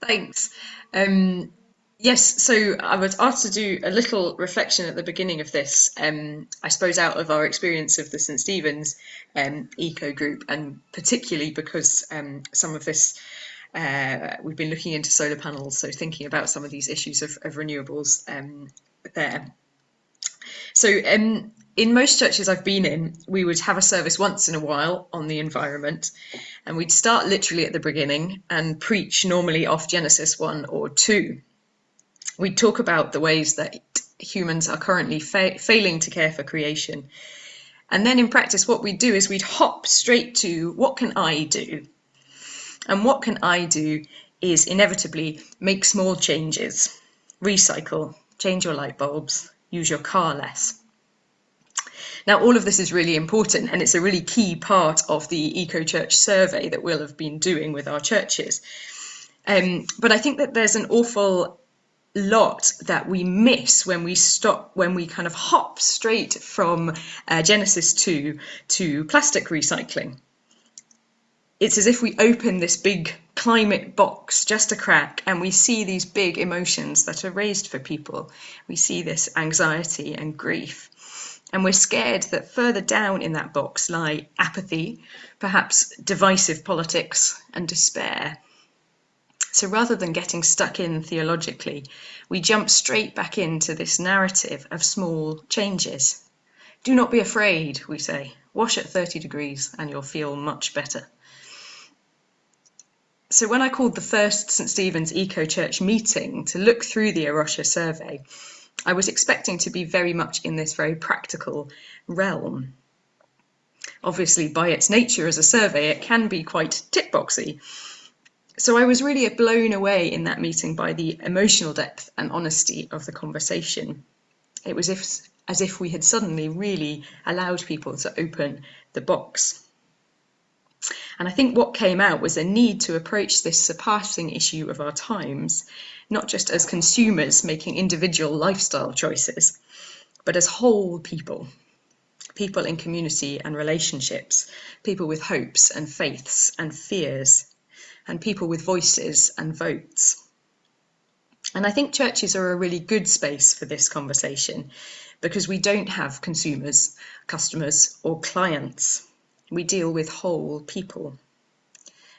Thanks. Um, yes, so I was asked to do a little reflection at the beginning of this, I suppose out of our experience of the St. Stephen's eco group, and particularly because some of this, we've been looking into solar panels, so thinking about some of these issues of renewables there. So in most churches I've been in, we would have a service once in a while on the environment, and we'd start literally at the beginning and preach normally off Genesis 1 or 2. We'd talk about the ways that humans are currently failing to care for creation. And then in practice, what we'd do is we'd hop straight to what can I do? And what can I do is inevitably make small changes, recycle, change your light bulbs, use your car less. Now, all of this is really important, and it's a really key part of the Eco Church survey that we'll have been doing with our churches. But I think that there's an awful lot that we miss when we kind of hop straight from Genesis 2 to plastic recycling. It's as if we open this big climate box, just a crack, and we see these big emotions that are raised for people. We see this anxiety and grief. And we're scared that further down in that box lie apathy, perhaps divisive politics and despair. So rather than getting stuck in theologically, we jump straight back into this narrative of small changes. Do not be afraid, we say. Wash at 30 degrees and you'll feel much better. So when I called the first St. Stephen's Eco Church meeting to look through the A Rocha survey, I was expecting to be very much in this very practical realm. Obviously, by its nature as a survey, it can be quite tick-boxy. So I was really blown away in that meeting by the emotional depth and honesty of the conversation. It was as if we had suddenly really allowed people to open the box. And I think what came out was a need to approach this surpassing issue of our times, not just as consumers making individual lifestyle choices, but as whole people, people in community and relationships, people with hopes and faiths and fears, and people with voices and votes. And I think churches are a really good space for this conversation because we don't have consumers, customers, or clients. We deal with whole people.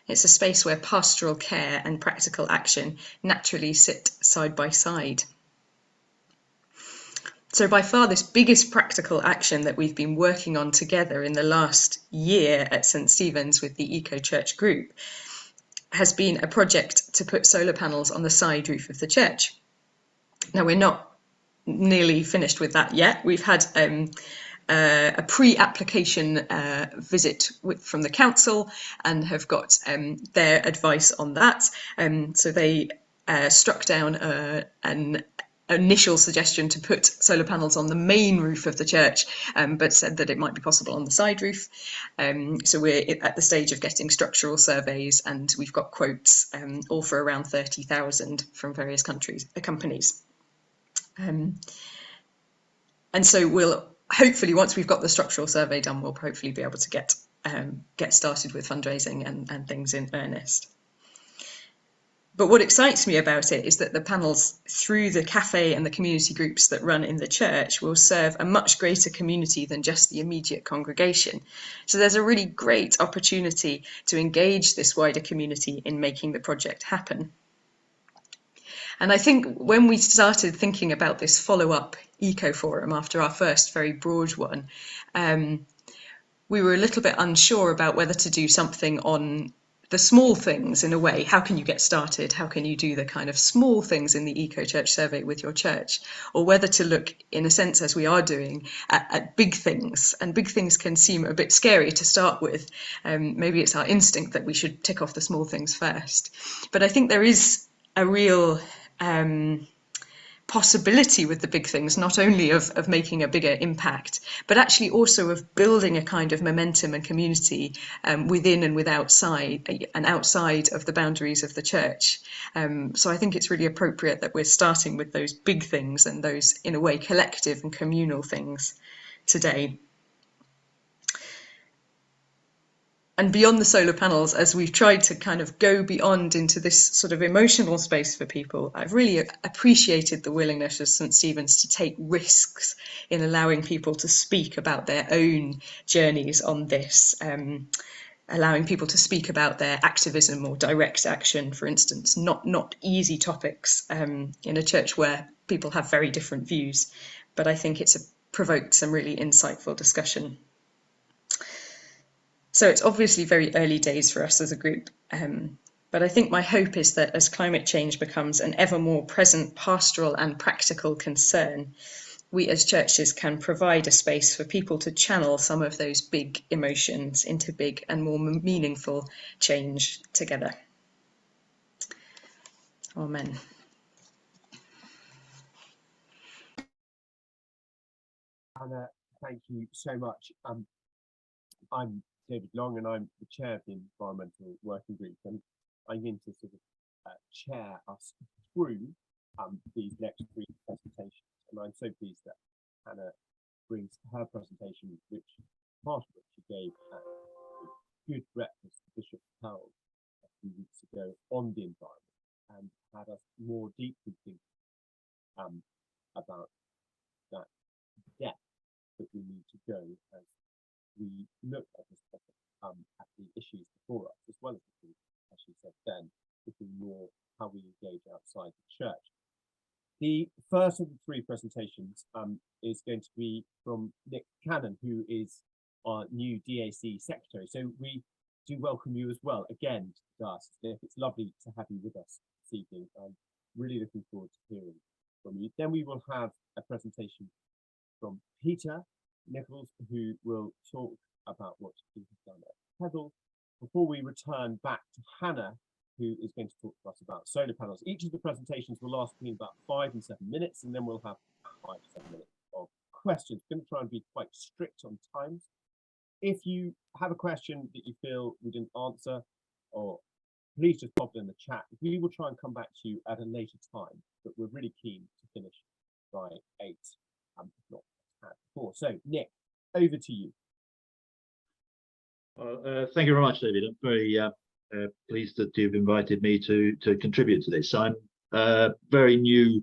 It's a space where pastoral care and practical action naturally sit side by side. So by far this biggest practical action that we've been working on together in the last year at St. Stephen's with the Eco Church group has been a project to put solar panels on the side roof of the church. Now, we're not nearly finished with that yet. We've had a pre-application visit from the council and have got their advice on that. So they struck down an initial suggestion to put solar panels on the main roof of the church, but said that it might be possible on the side roof. So we're at the stage of getting structural surveys, and we've got quotes all for around 30,000 from various companies. And so we'll hopefully, once we've got the structural survey done, we'll hopefully be able to get started with fundraising and things in earnest. But what excites me about it is that the panels through the cafe and the community groups that run in the church will serve a much greater community than just the immediate congregation. So there's a really great opportunity to engage this wider community in making the project happen. And I think when we started thinking about this follow-up eco forum after our first very broad one, we were a little bit unsure about whether to do something on the small things in a way. How can you get started? How can you do the kind of small things in the Eco Church survey with your church? Or whether to look, in a sense, as we are doing, at big things. And big things can seem a bit scary to start with. Maybe it's our instinct that we should tick off the small things first. But I think there is a real possibility with the big things, not only of making a bigger impact, but actually also of building a kind of momentum and community within and outside of the boundaries of the church. So I think it's really appropriate that we're starting with those big things and those, in a way, collective and communal things today. and beyond the solar panels, as we've tried to kind of go beyond into this sort of emotional space for people, I've really appreciated the willingness of St. Stephen's to take risks in allowing people to speak about their own journeys on this, allowing people to speak about their activism or direct action, for instance, not easy topics in a church where people have very different views. But I think it's provoked some really insightful discussion. So it's obviously very early days for us as a group, but I think my hope is that as climate change becomes an ever more present pastoral and practical concern, we as churches can provide a space for people to channel some of those big emotions into big and more meaningful change together. Amen. Anna, thank you so much. I'm David Long, and I'm the chair of the Environmental Working Group, and I'm going to sort of chair us through these next three presentations. And I'm so pleased that Hannah brings her presentation, which part of which she gave at a good breakfast to Bishop Powell a few weeks ago on the environment, and had us more deeply thinking about that depth that we need to go as we look at this topic, at the issues before us, as well as as she said then, looking more how we engage outside the church. The first of the three presentations is going to be from Nick Cannon, who is our new DAC secretary. So we do welcome you as well again to the diocese. Nick, it's lovely to have you with us this evening. I'm really looking forward to hearing from you. Then we will have a presentation from Peter Nichols, who will talk about what he has done at Pebble, before we return back to Hannah, who is going to talk to us about solar panels. Each of the presentations will last between about 5 and 7 minutes, and then we'll have 5 to 7 minutes of questions. We're going to try and be quite strict on times. If you have a question that you feel we didn't answer, or please just pop it in the chat. We will try and come back to you at a later time, but we're really keen to finish by 8, if not before. So, Nick, over to you. Thank you very much, David. I'm very pleased that you've invited me to contribute to this. I'm very new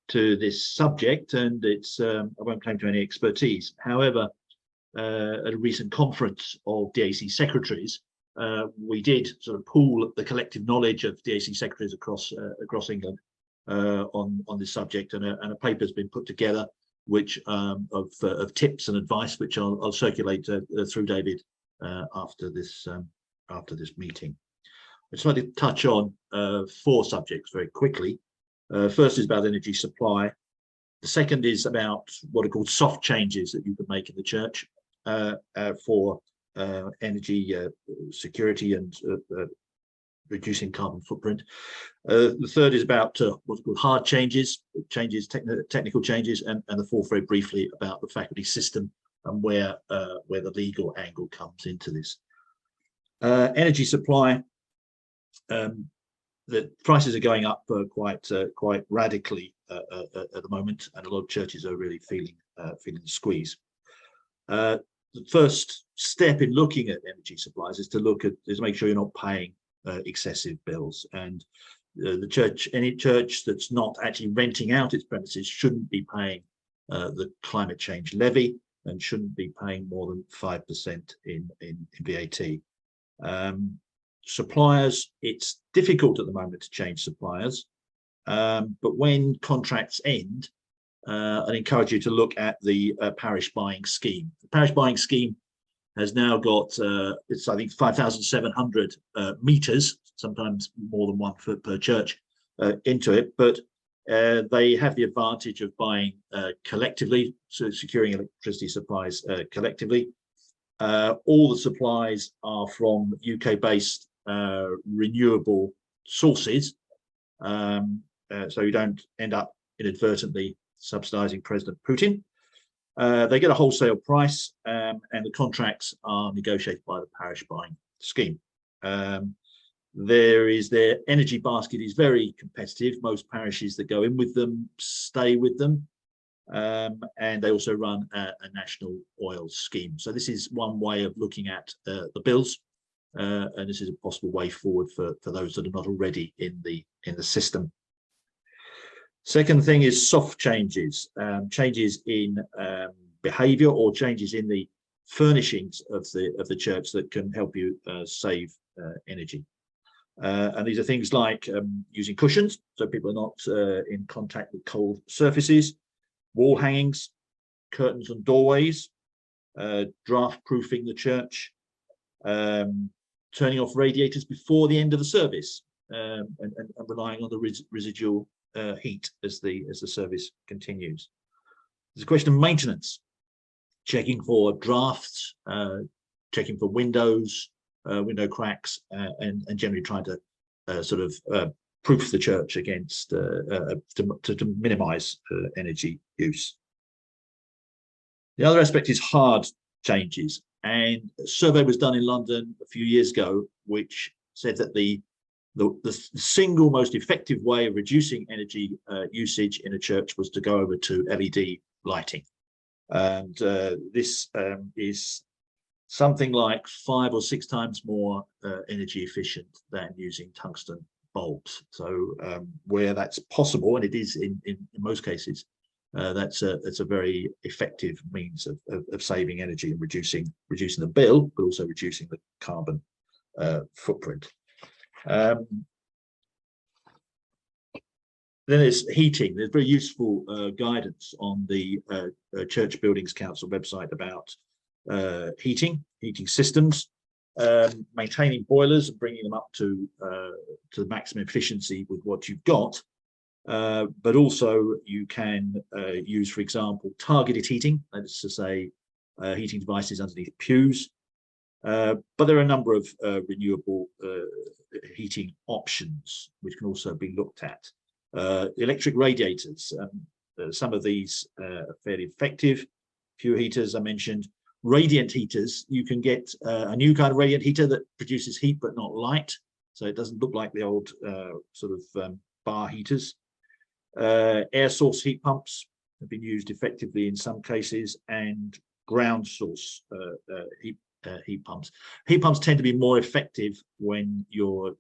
to this subject, and it's I won't claim to any expertise. However, at a recent conference of DAC secretaries, we did sort of pool the collective knowledge of DAC secretaries across England on this subject, and a paper has been put together which of tips and advice, which I'll circulate through David after this meeting. I just want to touch on 4 subjects very quickly. First is about energy supply. The second is about what are called soft changes that you can make in the church for energy security and reducing carbon footprint. The third is about what's called hard changes, technical changes, and the fourth, very briefly, about the faculty system and where the legal angle comes into this. Energy supply, the prices are going up quite radically at the moment, and a lot of churches are really feeling the squeeze. The first step in looking at energy supplies is to make sure you're not paying excessive bills, and any church that's not actually renting out its premises shouldn't be paying the climate change levy and shouldn't be paying more than 5% in VAT. Suppliers, it's difficult at the moment to change suppliers, but when contracts end, I'd encourage you to look at the parish buying scheme. The parish buying scheme has now got, it's I think 5,700 meters, sometimes more than one per church, into it, but they have the advantage of buying collectively, so securing electricity supplies collectively. All the supplies are from UK-based renewable sources, so you don't end up inadvertently subsidizing President Putin. They get a wholesale price, and the contracts are negotiated by the parish buying scheme. Their energy basket is very competitive. Most parishes that go in with them stay with them, and they also run a national oil scheme. So this is one way of looking at the bills. and this is a possible way forward for those that are not already in the system. Second thing is soft changes, changes in behaviour or changes in the furnishings of the church that can help you save energy. And these are things like using cushions, so people are not in contact with cold surfaces, wall hangings, curtains and doorways, draft proofing the church, turning off radiators before the end of the service, and relying on the residual heat as the service continues. There's a question of maintenance, checking for drafts, checking for windows, window cracks, and generally trying to sort of proof the church against to minimise energy use. The other aspect is hard changes, and a survey was done in London a few years ago, which said that the single most effective way of reducing energy usage in a church was to go over to LED lighting, and this is something like 5 or 6 times more energy efficient than using tungsten bulbs. So where that's possible, and it is in most cases, that's a very effective means of saving energy and reducing the bill, but also reducing the carbon footprint. Then there's heating. There's very useful guidance on the Church Buildings Council website about heating systems, maintaining boilers and bringing them up to the maximum efficiency with what you've got. But also you can use, for example, targeted heating, that is to say, heating devices underneath pews. But there are a number of renewable heating options which can also be looked at. Electric radiators, some of these are fairly effective. Pew heaters I mentioned. Radiant heaters, you can get a new kind of radiant heater that produces heat but not light, so it doesn't look like the old sort of bar heaters. Air source heat pumps have been used effectively in some cases, and ground source heat pumps. Heat pumps tend to be more effective when you're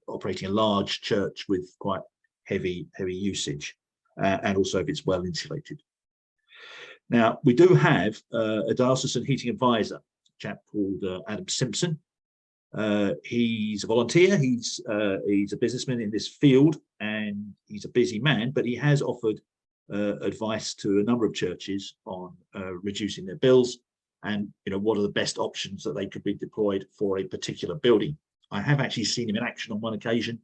operating a large church with quite heavy usage, and also if it's well insulated. Now, we do have a diocesan heating advisor, a chap called Adam Simpson. He's a volunteer, he's a businessman in this field, and he's a busy man, but he has offered advice to a number of churches on reducing their bills and what are the best options that they could be deployed for a particular building. I have actually seen him in action on one occasion.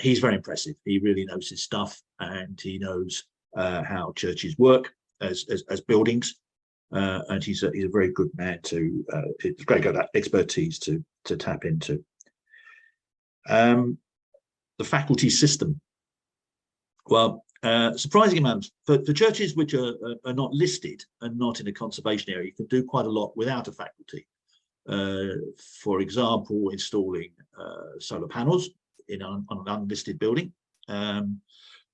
He's very impressive. He really knows his stuff, and he knows how churches work as buildings, and he's a very good man to it's great expertise to tap into. The faculty system. Well, surprising amount for churches which are not listed and not in a conservation area, you can do quite a lot without a faculty. For example, installing solar panels on an unlisted building,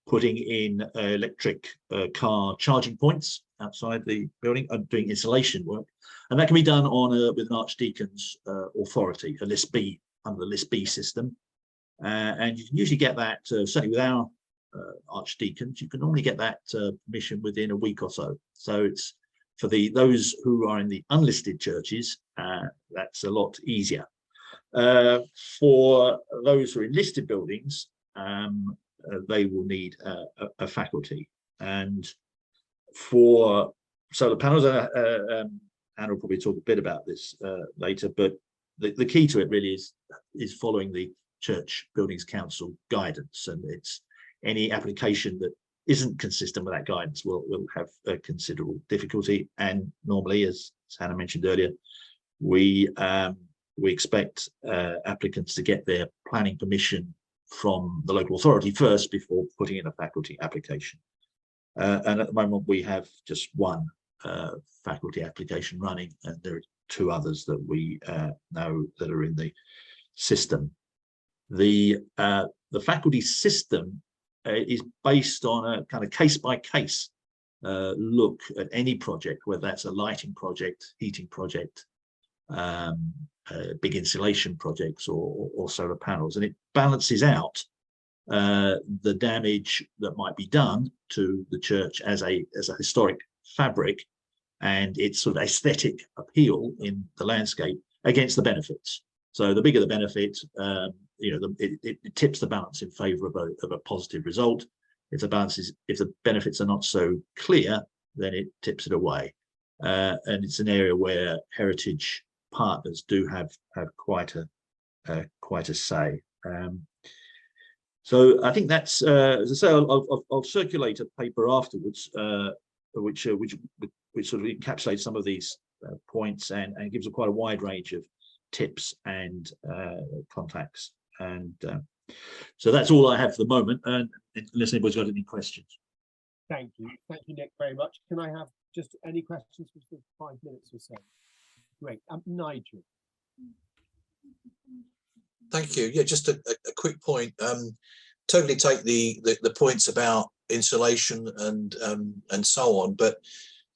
putting in electric car charging points outside the building, and doing insulation work, and that can be done on with an archdeacon's authority, a List B, under the List B system, and you can usually get that certainly with our archdeacons. You can normally get that permission within a week or so. So it's for those who are in the unlisted churches, that's a lot easier. For those who are in listed buildings, they will need a faculty. And for solar panels, Anna will probably talk a bit about this later, but the key to it really is following the Church Buildings Council guidance, and it's any application that isn't consistent with that guidance will have a considerable difficulty. And normally, as Hannah mentioned earlier, we expect applicants to get their planning permission from the local authority first before putting in a faculty application. And at the moment, we have just one faculty application running, and there are 2 others that we know that are in the system. The faculty system is based on a kind of case-by-case look at any project, whether that's a lighting project, heating project, big insulation projects or solar panels, and it balances out the damage that might be done to the church as a historic fabric and its sort of aesthetic appeal in the landscape against the benefits. So the bigger the benefit, it tips the balance in favour of a positive result. If the benefits are not so clear, then it tips it away. And it's an area where heritage partners do have quite a say. So I think that's, as I say, I'll circulate a paper afterwards, which sort of encapsulates some of these points and gives quite a wide range of tips and contacts. And so that's all I have for the moment. And unless anybody's got any questions. Thank you, Nick, very much. Can I have just any questions for 5 minutes or so? Great. Nigel. Thank you. Yeah, just a quick point. Totally take the points about insulation and so on, but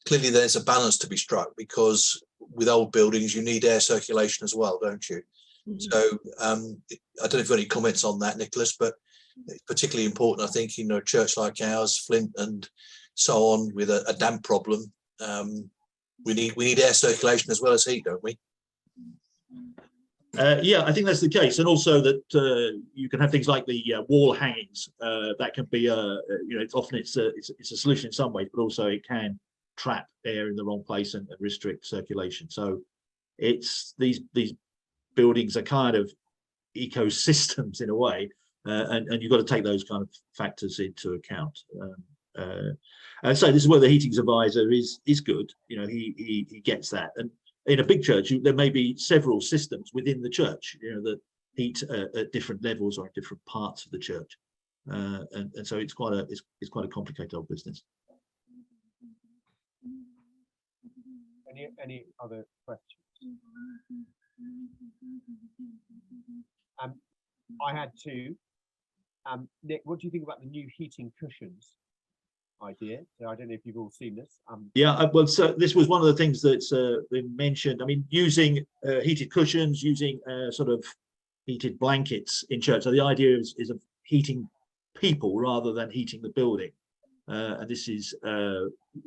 clearly there's a balance to be struck, because with old buildings you need air circulation as well, don't you? Mm-hmm. So I don't know if you've got any comments on that, Nicholas, but it's particularly important, I think, in a church like ours, Flint and so on, with a damp problem. We need air circulation as well as heat, don't we? Yeah, I think that's the case, and also that you can have things like the wall hangings. That can be, it's often it's a solution in some ways, but also it can trap air in the wrong place and restrict circulation. So it's these buildings are kind of ecosystems in a way, and you've got to take those kind of factors into account. And so this is where the heating advisor is good. He gets that. And in a big church, there may be several systems within the church, that heat at different levels or in different parts of the church, and so it's quite a complicated old business. Any other questions? I had two. Nick, what do you think about the new heating cushions idea? So I don't know if you've all seen this. Yeah, well, so this was one of the things that's been mentioned. I mean, using heated cushions, using sort of heated blankets in church. So the idea is of heating people rather than heating the building. And this is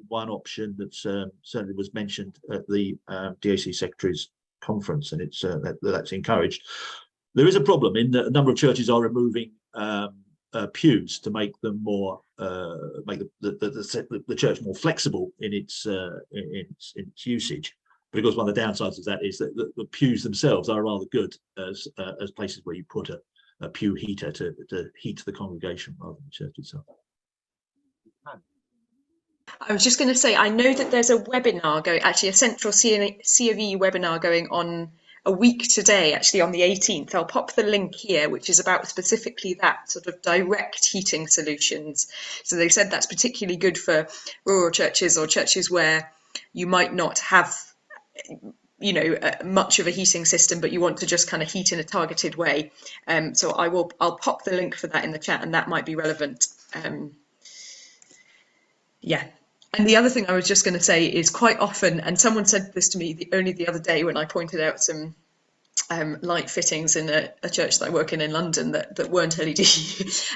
one option that certainly was mentioned at the DAC Secretary's conference, and it's that's encouraged. There is a problem in that a number of churches are removing pews to make them more make the church more flexible in its usage. But of course, one of the downsides of that is that the pews themselves are rather good as places where you put a pew heater to heat the congregation rather than the church itself. I was just going to say, I know that there's a webinar going, actually a central C of E webinar going on a week today, actually on the 18th. I'll pop the link here, which is about specifically that sort of direct heating solutions. So they said that's particularly good for rural churches or churches where you might not have, much of a heating system, but you want to just kind of heat in a targeted way. So I'll pop the link for that in the chat, and that might be relevant. Yeah. And the other thing I was just going to say is quite often, and someone said this to me only the other day when I pointed out some light fittings in a church that I work in London that weren't LED.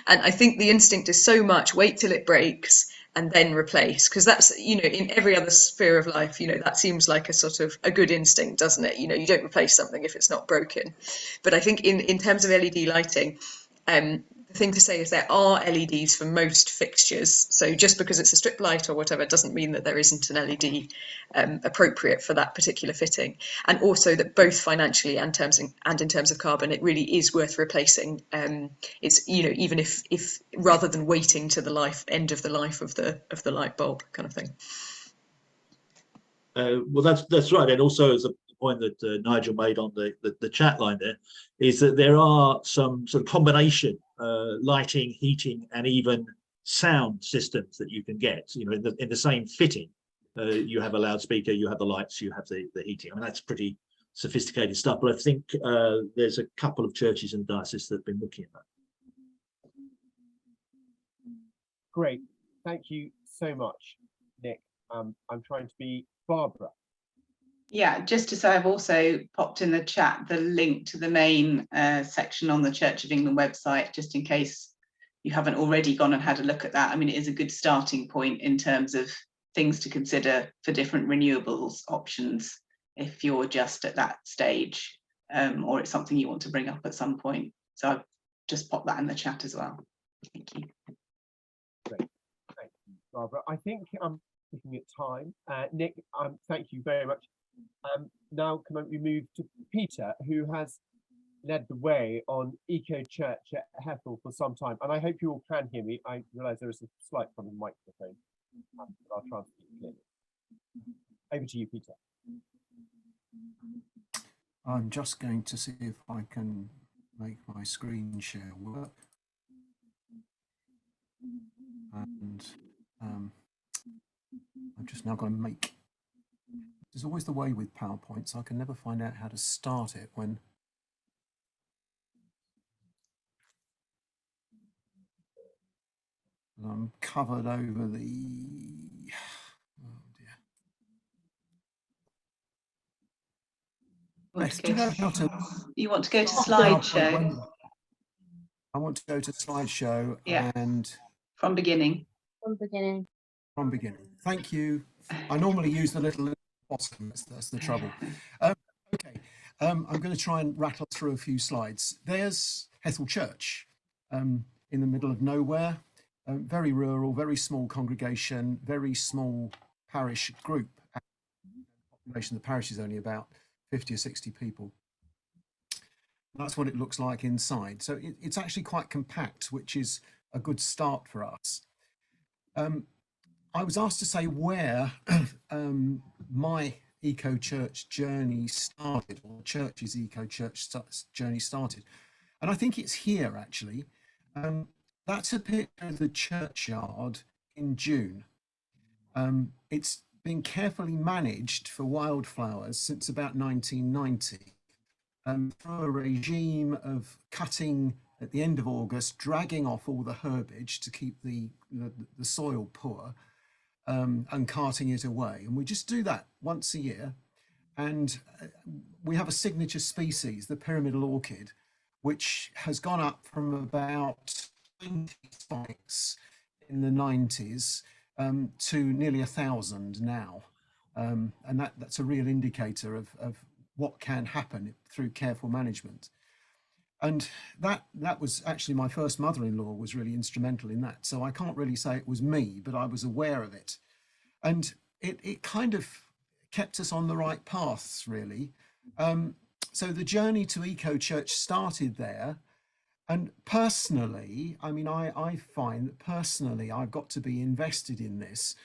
And I think the instinct is so much wait till it breaks and then replace, because that's, in every other sphere of life, that seems like a sort of a good instinct, doesn't it? You don't replace something if it's not broken. But I think in terms of LED lighting, the thing to say is there are LEDs for most fixtures. So just because it's a strip light or whatever doesn't mean that there isn't an LED appropriate for that particular fitting. And also that both financially and in terms of carbon, it really is worth replacing. It's, even if rather than waiting to the end of the life of the light bulb kind of thing. Well, that's right. And also as a point that Nigel made on the chat line there, is that there are some sort of combination lighting, heating, and even sound systems that you can get. In the same fitting, you have a loudspeaker, you have the lights, you have the heating. I mean, that's pretty sophisticated stuff. But I think there's a couple of churches in diocese that have been looking at that. Great, thank you so much, Nick. I'm trying to be Barbara. Yeah, just to say, I've also popped in the chat the link to the main section on the Church of England website, just in case you haven't already gone and had a look at that. I mean, it is a good starting point in terms of things to consider for different renewables options if you're just at that stage, or it's something you want to bring up at some point. So I've just popped that in the chat as well. Thank you. Great. Thank you, Barbara. I think I'm looking at time. Nick, thank you very much. Now can we move to Peter, who has led the way on Eco Church at Hethel for some time, and I hope you all can hear me. I realise there is a slight problem with the microphone, but I'll try and speak clearly. Over to you, Peter. I'm just going to see if I can make my screen share work. And I've just now got to make, there's always the way with PowerPoint, so I can never find out how to start it when I'm covered over the, oh dear. Do you know how to? You want to go to slideshow? I want to go to slideshow, yeah. And from beginning. From beginning. From beginning. Thank you. I normally use the little bottom. That's the trouble. Okay. I'm going to try and rattle through a few slides. There's Hethel Church in the middle of nowhere. Very rural, very small congregation, very small parish group. The population of the parish is only about 50 or 60 people. That's what it looks like inside. So it's actually quite compact, which is a good start for us. I was asked to say where my Eco Church journey started, or the church's Eco Church journey started. And I think it's here, actually. That's a picture of the churchyard in June. It's been carefully managed for wildflowers since about 1990. Through a regime of cutting at the end of August, dragging off all the herbage to keep the soil poor, and carting it away. And we just do that once a year. And we have a signature species, the pyramidal orchid, which has gone up from about 20 spikes in the 90s to nearly 1,000 now. And that's a real indicator of what can happen through careful management. And that was actually my first mother-in-law was really instrumental in that. So I can't really say it was me, but I was aware of it. And it kind of kept us on the right paths, really. So the journey to Eco Church started there. And personally, I mean, I find that personally, I've got to be invested in this.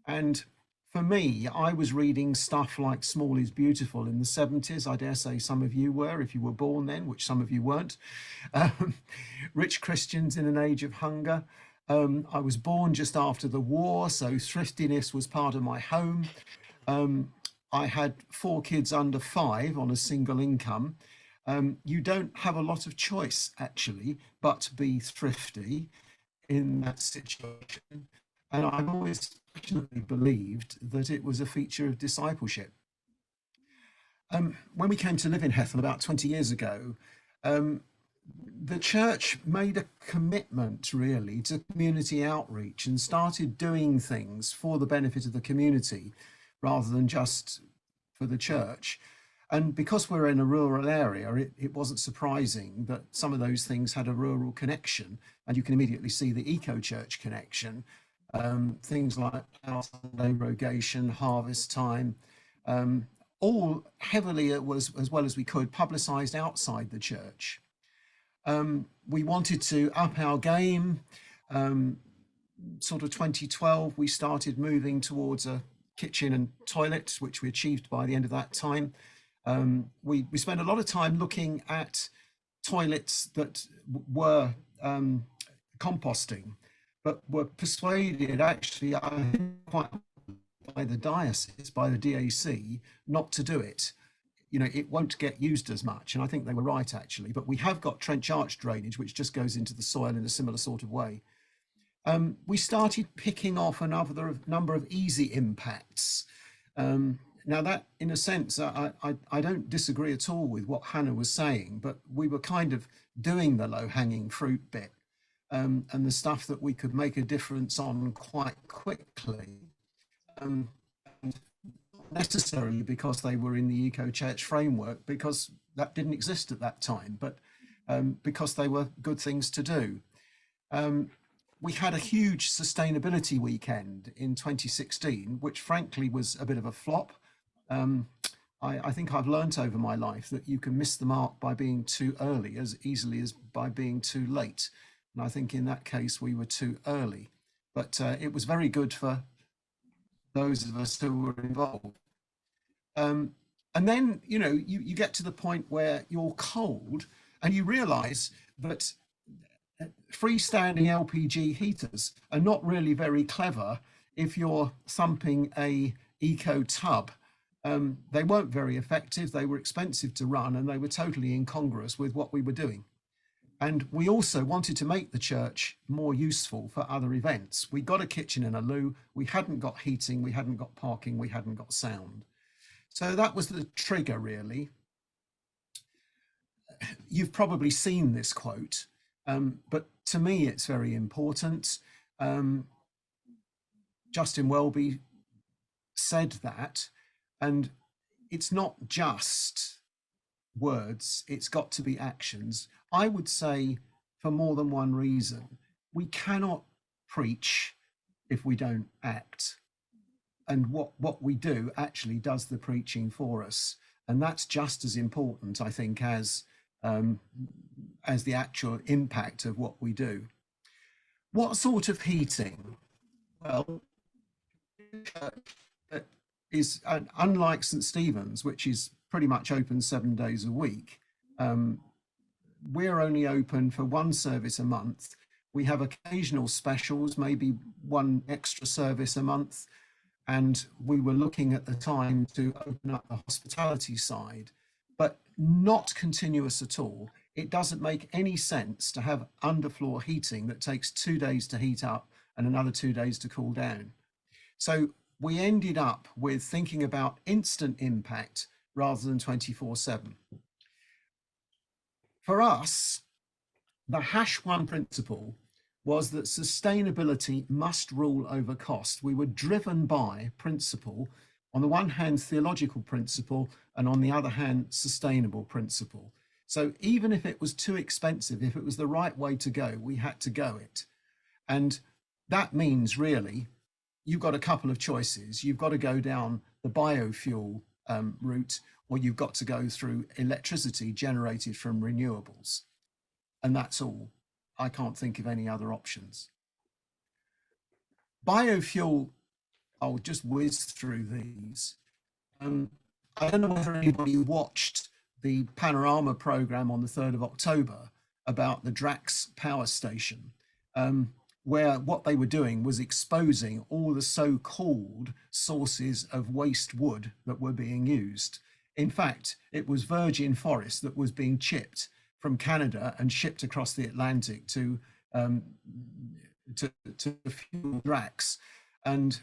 And for me, I was reading stuff like Small is Beautiful in the 70s. I dare say some of you were, if you were born then, which some of you weren't. Rich Christians in an Age of Hunger. I was born just after the war, so thriftiness was part of my home. I had 4 kids under 5 on a single income. You don't have a lot of choice, actually, but to be thrifty in that situation. And I've always passionately believed that it was a feature of discipleship. When we came to live in Hethel about 20 years ago, the church made a commitment really to community outreach and started doing things for the benefit of the community rather than just for the church. And because we're in a rural area, it wasn't surprising that some of those things had a rural connection, and you can immediately see the Eco Church connection. Things like Sunday rogation, harvest time, all heavily, as well as we could, publicised outside the church. We wanted to up our game. Sort of 2012, we started moving towards a kitchen and toilet, which we achieved by the end of that time. We spent a lot of time looking at toilets that were composting, but were persuaded actually quite by the diocese, by the DAC, not to do it. You know, it won't get used as much, and I think they were right actually. But we have got trench arch drainage, which just goes into the soil in a similar sort of way. We started picking off another number of easy impacts. Now that, in a sense, I don't disagree at all with what Hannah was saying, but we were kind of doing the low-hanging fruit bit, and the stuff that we could make a difference on quite quickly, and not necessarily because they were in the eco-church framework, because that didn't exist at that time, but because they were good things to do. We had a huge sustainability weekend in 2016, which frankly was a bit of a flop. I think I've learnt over my life that you can miss the mark by being too early as easily as by being too late. And I think in that case, we were too early. But it was very good for those of us who were involved. And then, you know, you get to the point where you're cold and you realize that freestanding LPG heaters are not really very clever if you're thumping a eco tub. They weren't very effective, they were expensive to run, and they were totally incongruous with what we were doing. And we also wanted to make the church more useful for other events. We got a kitchen and a loo, we hadn't got heating, we hadn't got parking, we hadn't got sound. So that was the trigger, really. You've probably seen this quote, but to me it's very important. Justin Welby said that, and it's not just words, it's got to be actions. I would say for more than one reason. We cannot preach if we don't act. And what we do actually does the preaching for us. And that's just as important, I think, as the actual impact of what we do. What sort of heating? Well, is unlike St. Stephen's, which is pretty much open 7 days a week. We're only open for one service a month. We have occasional specials, maybe one extra service a month. And we were looking at the time to open up the hospitality side, but not continuous at all. It doesn't make any sense to have underfloor heating that takes 2 days to heat up and another 2 days to cool down. So we ended up with thinking about instant impact rather than 24/7. For us, the #1 principle was that sustainability must rule over cost. We were driven by principle, on the one hand, theological principle, and on the other hand, sustainable principle. So even if it was too expensive, if it was the right way to go, we had to go it. And that means really, you've got a couple of choices. You've got to go down the biofuel route, or you've got to go through electricity generated from renewables. And that's all. I can't think of any other options. Biofuel, I'll just whiz through these. I don't know whether anybody watched the Panorama programme on the 3rd of October about the Drax power station, where what they were doing was exposing all the so-called sources of waste wood that were being used. In fact, it was virgin forest that was being chipped from Canada and shipped across the Atlantic to fuel Drax. And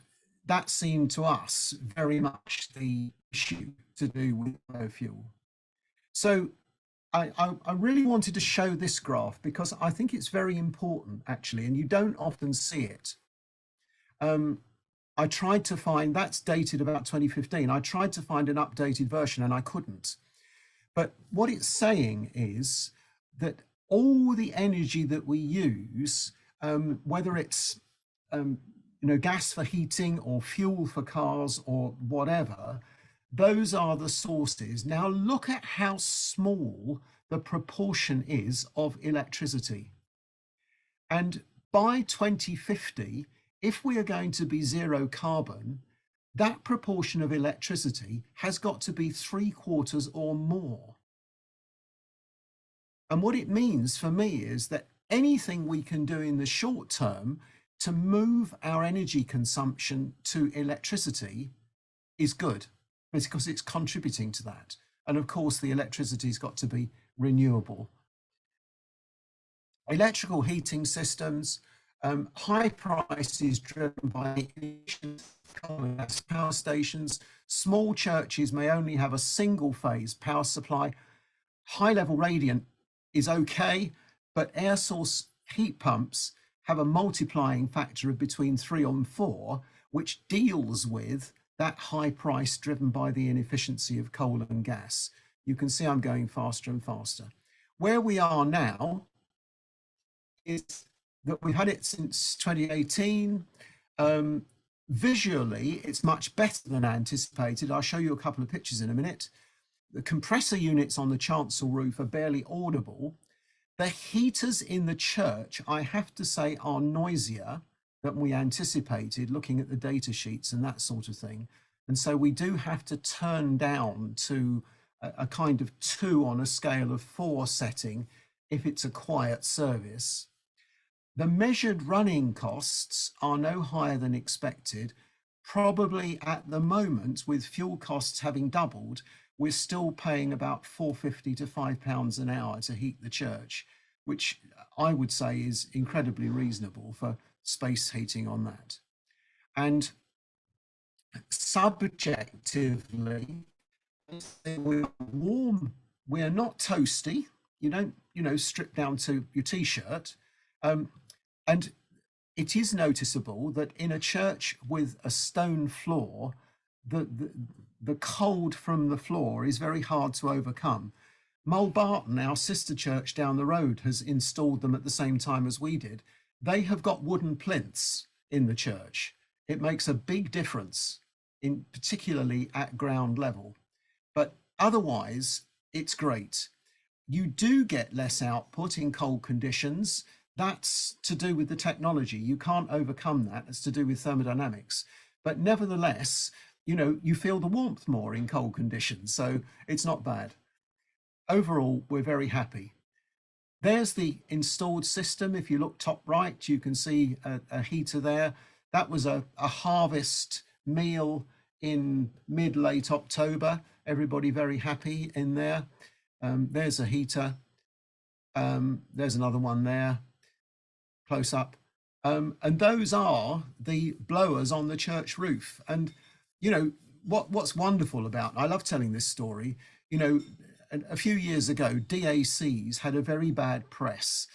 that seemed to us very much the issue to do with biofuel. So I really wanted to show this graph because I think it's very important, actually, and you don't often see it. I tried to find, that's dated about 2015. I tried to find an updated version and I couldn't. But what it's saying is that all the energy that we use, whether it's gas for heating or fuel for cars or whatever, those are the sources. Now look at how small the proportion is of electricity. And by 2050, if we are going to be zero carbon, that proportion of electricity has got to be 3/4 or more. And what it means for me is that anything we can do in the short term to move our energy consumption to electricity is good, because it's contributing to that. And of course, the electricity's got to be renewable. Electrical heating systems, High prices driven by coal and gas power stations. Small churches may only have a single phase power supply. High level radiant is okay, but air source heat pumps have a multiplying factor of between 3 and 4, which deals with that high price driven by the inefficiency of coal and gas. You can see I'm going faster and faster. Where we are now is that we've had it since 2018. Visually, it's much better than anticipated. I'll show you a couple of pictures in a minute. The compressor units on the chancel roof are barely audible. The heaters in the church, I have to say, are noisier than we anticipated, looking at the data sheets and that sort of thing. And so we do have to turn down to a kind of 2 on a scale of 4 setting if it's a quiet service. The measured running costs are no higher than expected. Probably at the moment, with fuel costs having doubled, we're still paying about £4.50 to £5 an hour to heat the church, which I would say is incredibly reasonable for space heating on that. And subjectively, we're warm, we're not toasty. You don't, strip down to your t-shirt. And it is noticeable that in a church with a stone floor, the cold from the floor is very hard to overcome. Mulbarton, our sister church down the road, has installed them at the same time as we did. They have got wooden plinths in the church. It makes a big difference, particularly at ground level. But otherwise, it's great. You do get less output in cold conditions. That's to do with the technology. You can't overcome that. It's to do with thermodynamics. But nevertheless, you feel the warmth more in cold conditions. So it's not bad. Overall, we're very happy. There's the installed system. If you look top right, you can see a heater there. That was a harvest meal in mid-late October. Everybody very happy in there. There's a heater. There's another one there. Close up, and those are the blowers on the church roof. And what's wonderful about, I love telling this story, a few years ago DACs had a very bad press,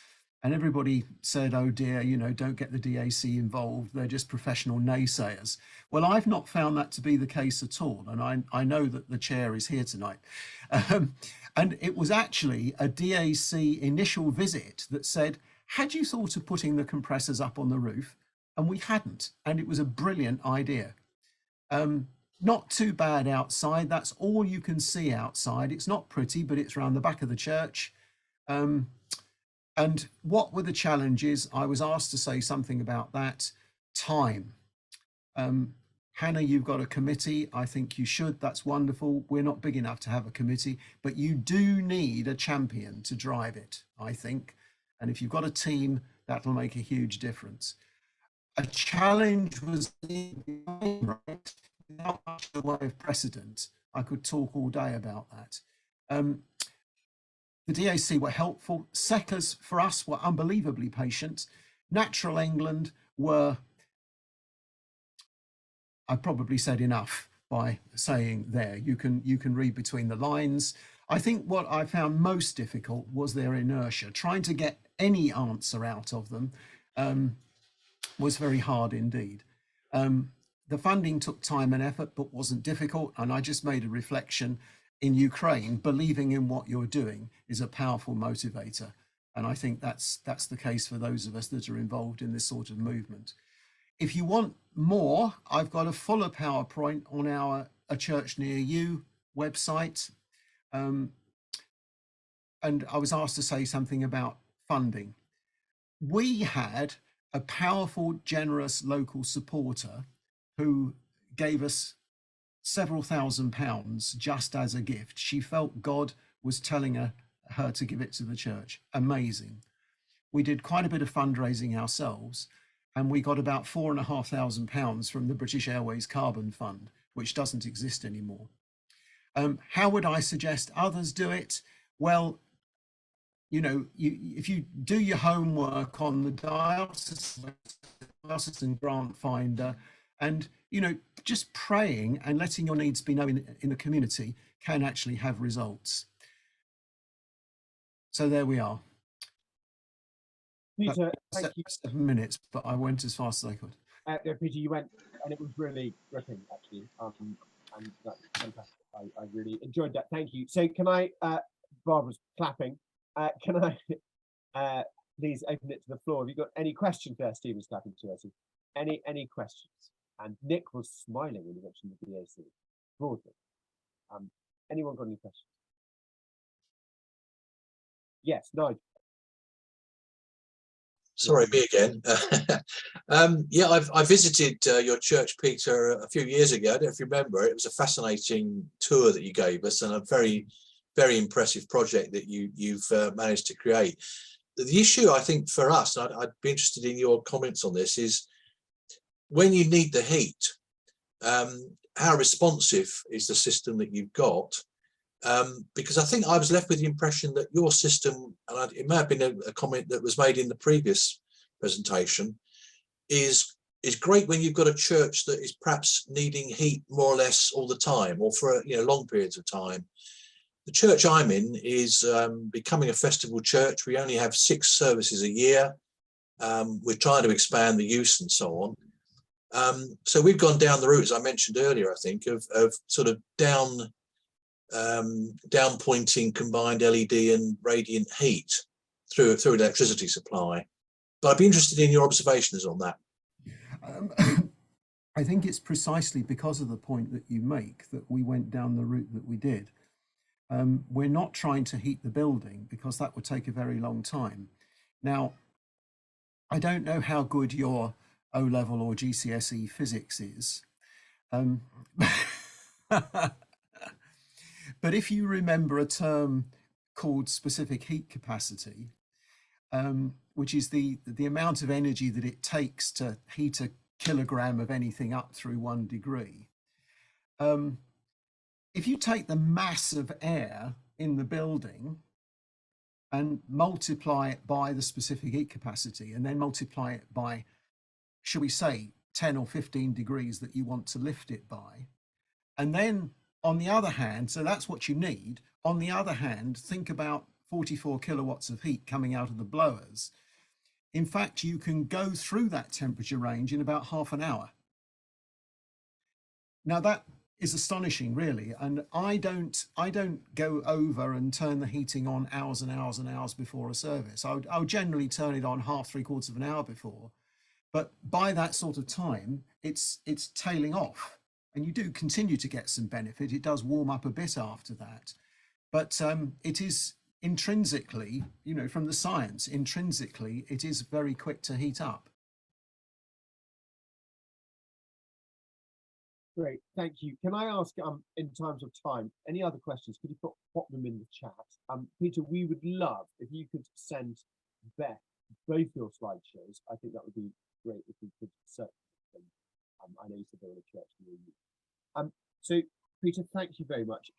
and everybody said, oh dear, don't get the DAC involved, they're just professional naysayers. Well, I've not found that to be the case at all, and I know that the chair is here tonight. And it was actually a DAC initial visit that said, had you thought of putting the compressors up on the roof? And we hadn't, and it was a brilliant idea. Not too bad outside. That's all you can see outside. It's not pretty, but it's around the back of the church. And what were the challenges? I was asked to say something about that. Time. Hannah, you've got a committee. I think you should. That's wonderful. We're not big enough to have a committee, but you do need a champion to drive it, I think. And if you've got a team, that'll make a huge difference. A challenge was right, without much in the way of precedent. I could talk all day about that. The DAC were helpful. Secas for us were unbelievably patient. Natural England were, I probably said enough by saying there. You can read between the lines. I think what I found most difficult was their inertia. Trying to get any answer out of them was very hard indeed. The funding took time and effort, but wasn't difficult. And I just made a reflection: in Ukraine, believing in what you're doing is a powerful motivator. And I think that's the case for those of us that are involved in this sort of movement. If you want more, I've got a fuller PowerPoint on our A Church Near You website. And I was asked to say something about funding. We had a powerful, generous local supporter who gave us several £1,000s just as a gift. She felt God was telling her to give it to the church. Amazing. We did quite a bit of fundraising ourselves, and we got about £4,500 from the British Airways Carbon Fund, which doesn't exist anymore. How would I suggest others do it? Well, you know, if you do your homework on the diocesan grant finder, and you know, just praying and letting your needs be known in the community can actually have results. So there we are. Peter, thank you. 7 minutes, but I went as fast as I could. Yeah, Peter, you went, and it was really gripping, actually. And that's fantastic. I really enjoyed that. Thank you. So can I, Barbara's clapping. Can I please open it to the floor? Have you got any questions there? Stephen's clapping to us. Any questions? And Nick was smiling when he mentioned the BAC broadly. Anyone got any questions? Yes, Nigel. Sorry, me again. Yeah, I visited your church, Peter, a few years ago. I don't know if you remember. It was a fascinating tour that you gave us, and a very, very impressive project that you've managed to create. The issue, I think, for us, and I'd be interested in your comments on this, is when you need the heat, how responsive is the system that you've got? Because I think I was left with the impression that your system, and it may have been a comment that was made in the previous presentation, is great when you've got a church that is perhaps needing heat more or less all the time, or for long periods of time. The church I'm in is becoming a festival church. We only have 6 services a year. We're trying to expand the use and so on. So we've gone down the route, as I mentioned earlier, I think, of sort of down pointing combined LED and radiant heat through electricity supply. But I'd be interested in your observations on that. I think it's precisely because of the point that you make that we went down the route that we did. We're not trying to heat the building because that would take a very long time. Now, I don't know how good your O-level or GCSE physics is. But if you remember a term called specific heat capacity, which is the amount of energy that it takes to heat a kilogram of anything up through 1 degree. If you take the mass of air in the building and multiply it by the specific heat capacity, and then multiply it by, shall we say, 10 or 15 degrees that you want to lift it by, and then on the other hand, so that's what you need. On the other hand, think about 44 kilowatts of heat coming out of the blowers. In fact, you can go through that temperature range in about half an hour. Now that is astonishing, really, and I don't go over and turn the heating on hours and hours and hours before a service. I would generally turn it on half, 3/4 of an hour before, but by that sort of time, it's tailing off, and you do continue to get some benefit. It does warm up a bit after that, but it is intrinsically, from the science, intrinsically, it is very quick to heat up. Great, thank you. Can I ask, in terms of time, any other questions? Could you pop them in the chat? Peter, we would love if you could send Beth both your slideshows. I think that would be great if we could search them. I know you said they were a church near you. So Peter, thank you very much.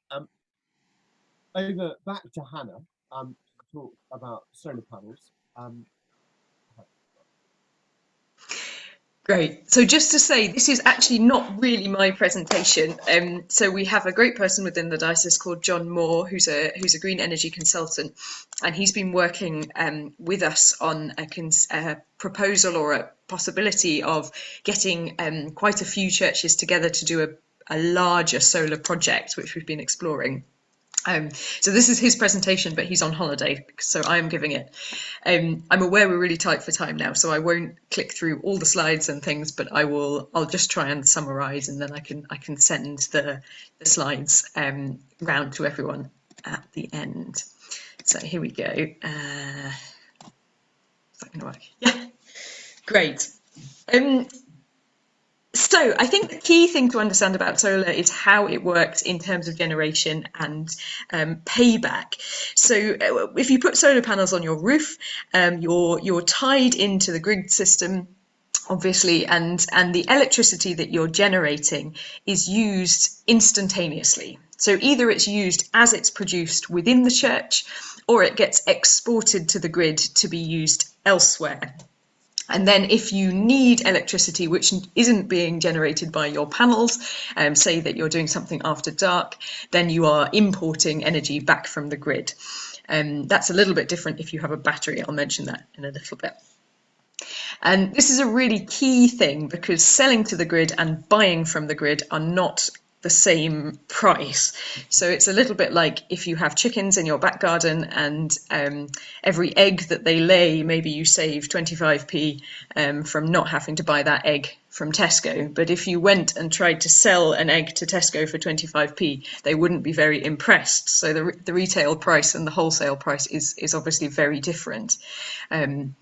Over back to Hannah to talk about solar panels. Great. So just to say, this is actually not really my presentation. So we have a great person within the diocese called John Moore, who's a green energy consultant, and he's been working with us on a proposal or a possibility of getting quite a few churches together to do a larger solar project, which we've been exploring. So this is his presentation, but he's on holiday, so I am giving it. I'm aware we're really tight for time now, so I won't click through all the slides and things, but I'll just try and summarize, and then I can send the slides round to everyone at the end. So here we go. Is that going to work? Yeah, great. So I think the key thing to understand about solar is how it works in terms of generation and payback. So if you put solar panels on your roof, you're tied into the grid system, obviously, and the electricity that you're generating is used instantaneously. So either it's used as it's produced within the church, or it gets exported to the grid to be used elsewhere. And then if you need electricity which isn't being generated by your panels, say that you're doing something after dark, then you are importing energy back from the grid. That's a little bit different if you have a battery. I'll mention that in a little bit. And this is a really key thing, because selling to the grid and buying from the grid are not the same price. So it's a little bit like if you have chickens in your back garden, and every egg that they lay, maybe you save 25p from not having to buy that egg from Tesco. But if you went and tried to sell an egg to Tesco for 25p, they wouldn't be very impressed. So the retail price and the wholesale price is obviously very different. And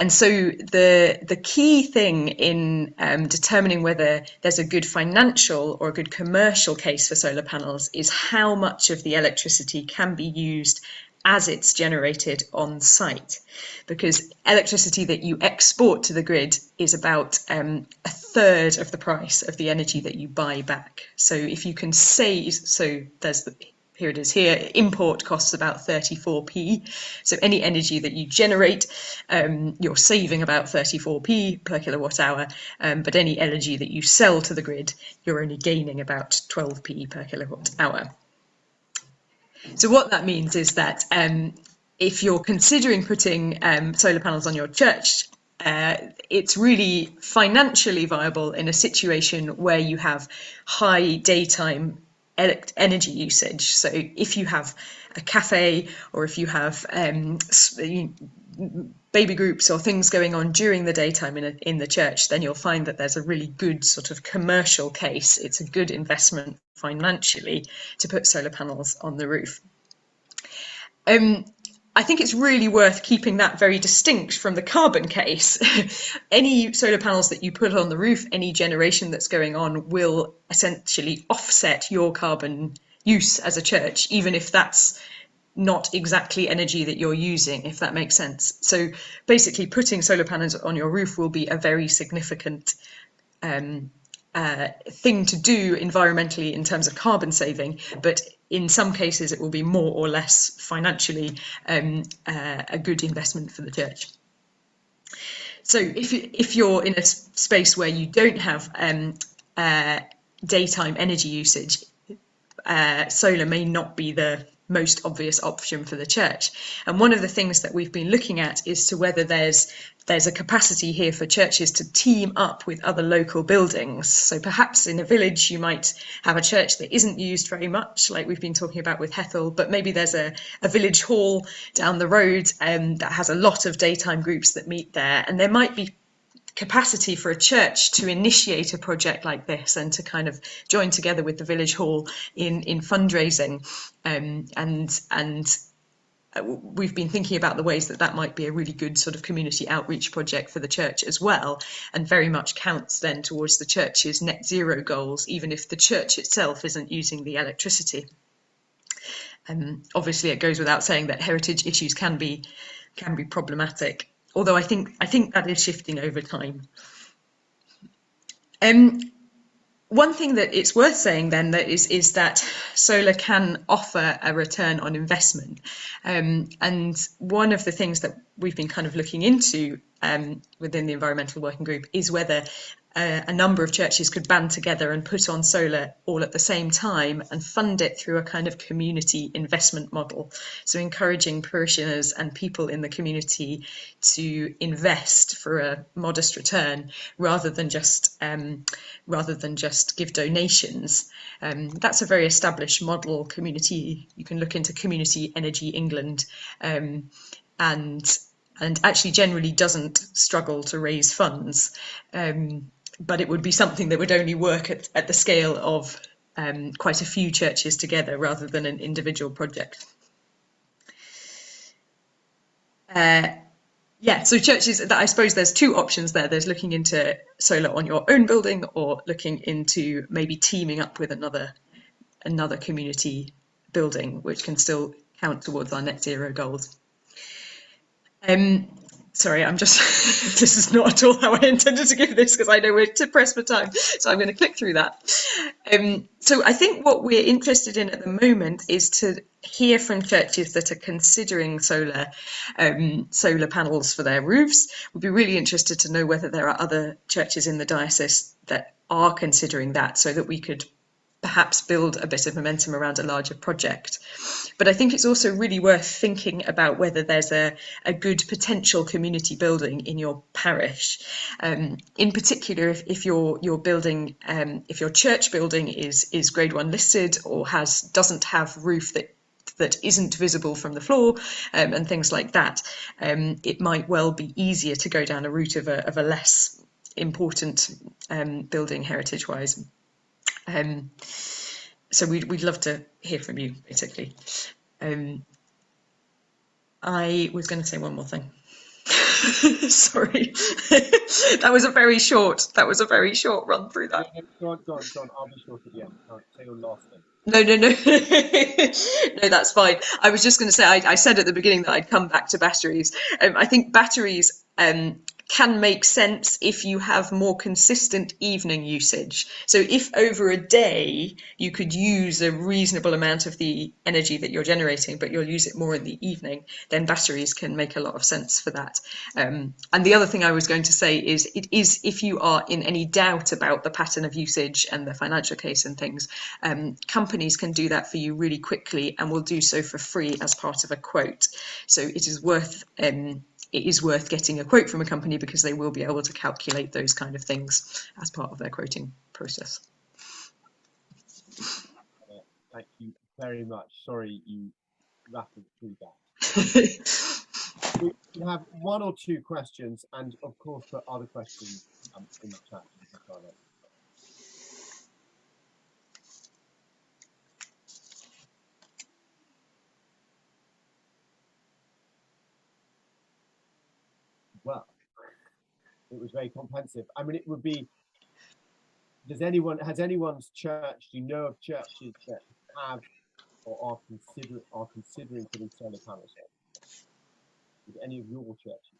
so the key thing in determining whether there's a good financial or a good commercial case for solar panels is how much of the electricity can be used as it's generated on site, because electricity that you export to the grid is about a third of the price of the energy that you buy back. So if you can save, so here it is here, import costs about 34p. So any energy that you generate, you're saving about 34p per kilowatt hour, but any energy that you sell to the grid, you're only gaining about 12p per kilowatt hour. So what that means is that if you're considering putting solar panels on your church, it's really financially viable in a situation where you have high daytime energy usage. So if you have a cafe, or if you have baby groups or things going on during the daytime in the church, then you'll find that there's a really good sort of commercial case. It's a good investment financially to put solar panels on the roof. I think it's really worth keeping that very distinct from the carbon case. Any solar panels that you put on the roof, any generation that's going on, will essentially offset your carbon use as a church, even if that's not exactly energy that you're using, if that makes sense. So basically putting solar panels on your roof will be a very significant thing to do environmentally in terms of carbon saving, but in some cases it will be more or less financially a good investment for the church. So if you're in a space where you don't have daytime energy usage, solar may not be the most obvious option for the church. And one of the things that we've been looking at is to whether there's a capacity here for churches to team up with other local buildings. So perhaps in a village you might have a church that isn't used very much, like we've been talking about with Hethel, but maybe there's a village hall down the road that has a lot of daytime groups that meet there, and there might be capacity for a church to initiate a project like this and to kind of join together with the village hall in fundraising, and we've been thinking about the ways that might be a really good sort of community outreach project for the church as well, and very much counts then towards the church's net zero goals, even if the church itself isn't using the electricity. Obviously it goes without saying that heritage issues can be problematic, although I think that is shifting over time. One thing that it's worth saying then that is that solar can offer a return on investment, and one of the things that we've been kind of looking into within the environmental working group is whether a number of churches could band together and put on solar all at the same time and fund it through a kind of community investment model. So encouraging parishioners and people in the community to invest for a modest return rather than just give donations. That's a very established model. Community, you can look into Community Energy England, and actually generally doesn't struggle to raise funds. But it would be something that would only work at the scale of quite a few churches together rather than an individual project. Yeah, so churches, I suppose there's two options there. There's looking into solar on your own building, or looking into maybe teaming up with another community building, which can still count towards our net zero goals. Sorry, I'm just, this is not at all how I intended to give this because I know we're to press for time. So I'm going to click through that. So I think what we're interested in at the moment is to hear from churches that are considering solar panels for their roofs. We'd be really interested to know whether there are other churches in the diocese that are considering that, so that we could perhaps build a bit of momentum around a larger project. But I think it's also really worth thinking about whether there's a good potential community building in your parish. In particular, if your building, if your church building is Grade 1 listed or doesn't have roof that isn't visible from the floor, and things like that, it might well be easier to go down a route of a less important building heritage-wise. So we'd love to hear from you, basically. I was going to say one more thing. Sorry, that was a very short run through that. Go on. I'll be short at the end. Say your last thing. No. No, that's fine. I was just going to say, I said at the beginning that I'd come back to batteries. I think batteries can make sense if you have more consistent evening usage. So if over a day you could use a reasonable amount of the energy that you're generating, but you'll use it more in the evening, then batteries can make a lot of sense for that. And the other thing I was going to say is, it is, if you are in any doubt about the pattern of usage and the financial case and things, companies can do that for you really quickly and will do so for free as part of a quote. So it is worth getting a quote from a company, because they will be able to calculate those kind of things as part of their quoting process. Thank you very much. Sorry you rattled through that. We have one or two questions, and of course put other questions in the chat. Well, it was very comprehensive. I mean, it would be, has anyone's church, do you know of churches that have or are considering putting solar panels on? Is any of your churches?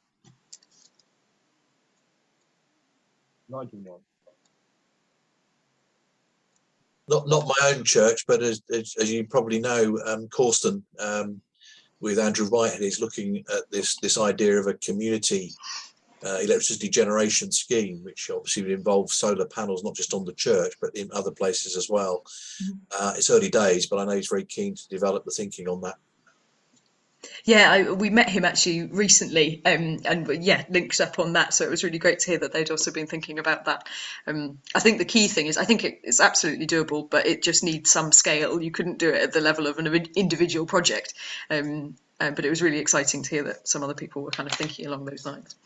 Nigel, one. Not my own church, but as you probably know, Corston, with Andrew Whitehead, is looking at this idea of a community electricity generation scheme, which obviously would involve solar panels, not just on the church, but in other places as well. It's early days, but I know he's very keen to develop the thinking on that. Yeah, we met him actually recently, and yeah, linked up on that. So it was really great to hear that they'd also been thinking about that. I think the key thing is, I think it's absolutely doable, but it just needs some scale. You couldn't do it at the level of an individual project. But it was really exciting to hear that some other people were kind of thinking along those lines.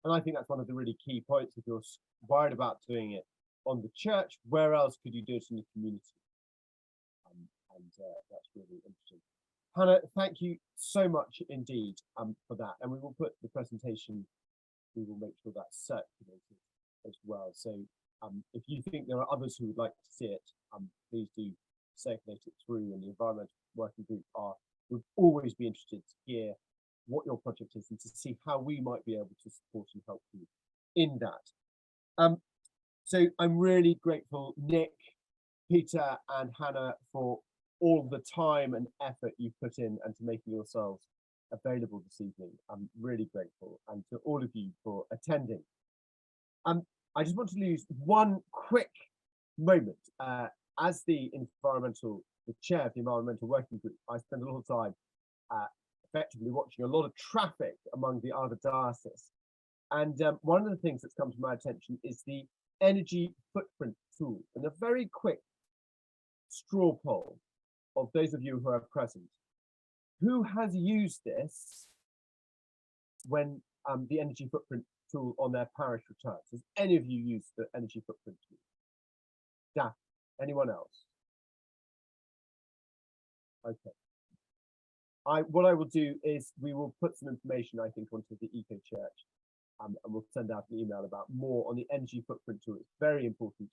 And I think that's one of the really key points. If you're worried about doing it on the church, where else could you do it in the community? That's really interesting. Hannah, thank you so much indeed for that. And we will put the presentation, we will make sure that's circulated as well. So if you think there are others who would like to see it, please do circulate it through, and the Environmental Working Group would always be interested to hear what your project is and to see how we might be able to support and help you in that. So I'm really grateful, Nick, Peter and Hannah, for all the time and effort you've put in and to making yourselves available this evening. I'm really grateful, and to all of you for attending. I just want to use one quick moment. As the chair of the Environmental Working Group, I spend a lot of time effectively watching a lot of traffic among the other dioceses. And one of the things that's come to my attention is the energy footprint tool. And a very quick straw poll of those of you who are present, who has used this when the energy footprint tool on their parish returns? Has any of you used the energy footprint tool? Daff, anyone else? Okay. What I will do is we will put some information, I think, onto the Eco Church, and we'll send out an email about more on the energy footprint tool. It's very important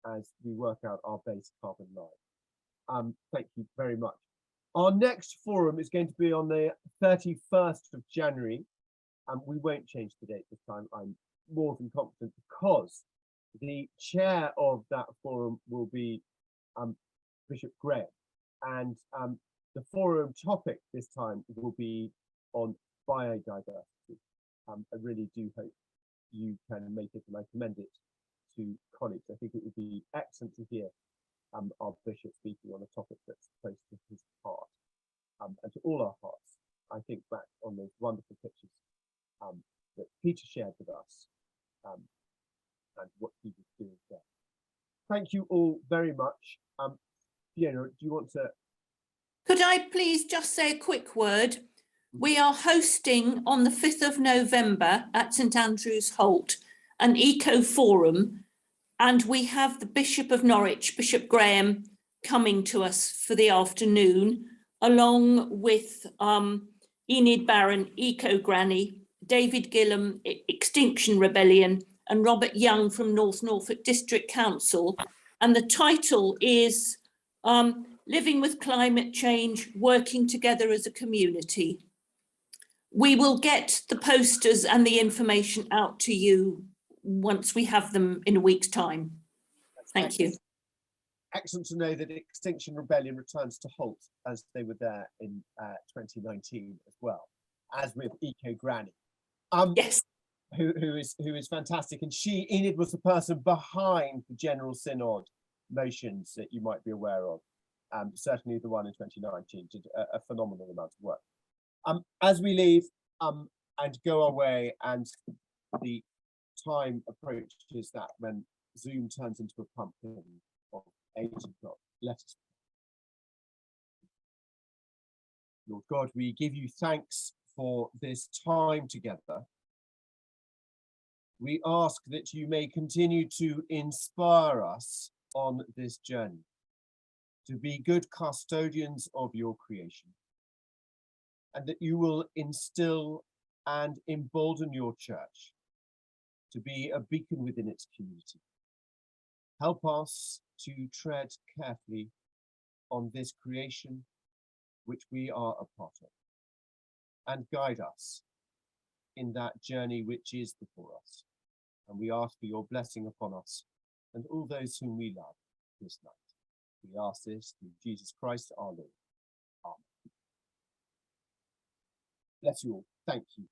as we work out our base carbon line. Thank you very much. Our next forum is going to be on the 31st of January, and we won't change the date this time. I'm more than confident, because the chair of that forum will be Bishop Graham, and the forum topic this time will be on biodiversity. I really do hope you can make it, and I commend it to colleagues. I think it would be excellent to hear our bishop speaking on a topic that's close to his heart, and to all our hearts. I think back on those wonderful pictures that Peter shared with us, and what he was doing there. Thank you all very much. Fiona, do you want to? Could I please just say a quick word? We are hosting on the 5th of November at St Andrew's Holt an eco forum, and we have the Bishop of Norwich, Bishop Graham, coming to us for the afternoon, along with Enid Barron, Eco Granny, David Gillam, Extinction Rebellion, and Robert Young from North Norfolk District Council. And the title is Living with Climate Change, Working Together as a Community. We will get the posters and the information out to you once we have them in a week's time. Thank you. Excellent to know that Extinction Rebellion returns to Holt, as they were there in 2019 as well, as with Eco Granny. Yes. Who is fantastic, and Enid was the person behind the General Synod motions that you might be aware of. Certainly the one in 2019 did a phenomenal amount of work. As we leave and go away, and the time approaches that when Zoom turns into a pumpkin of 8 o'clock, let us. Lord God, we give you thanks for this time together. We ask that you may continue to inspire us on this journey, to be good custodians of your creation, and that you will instill and embolden your church to be a beacon within its community. Help us to tread carefully on this creation which we are a part of, and guide us in that journey which is before us. And we ask for your blessing upon us and all those whom we love this night. We ask this through Jesus Christ our Lord. Amen. Bless you all. Thank you.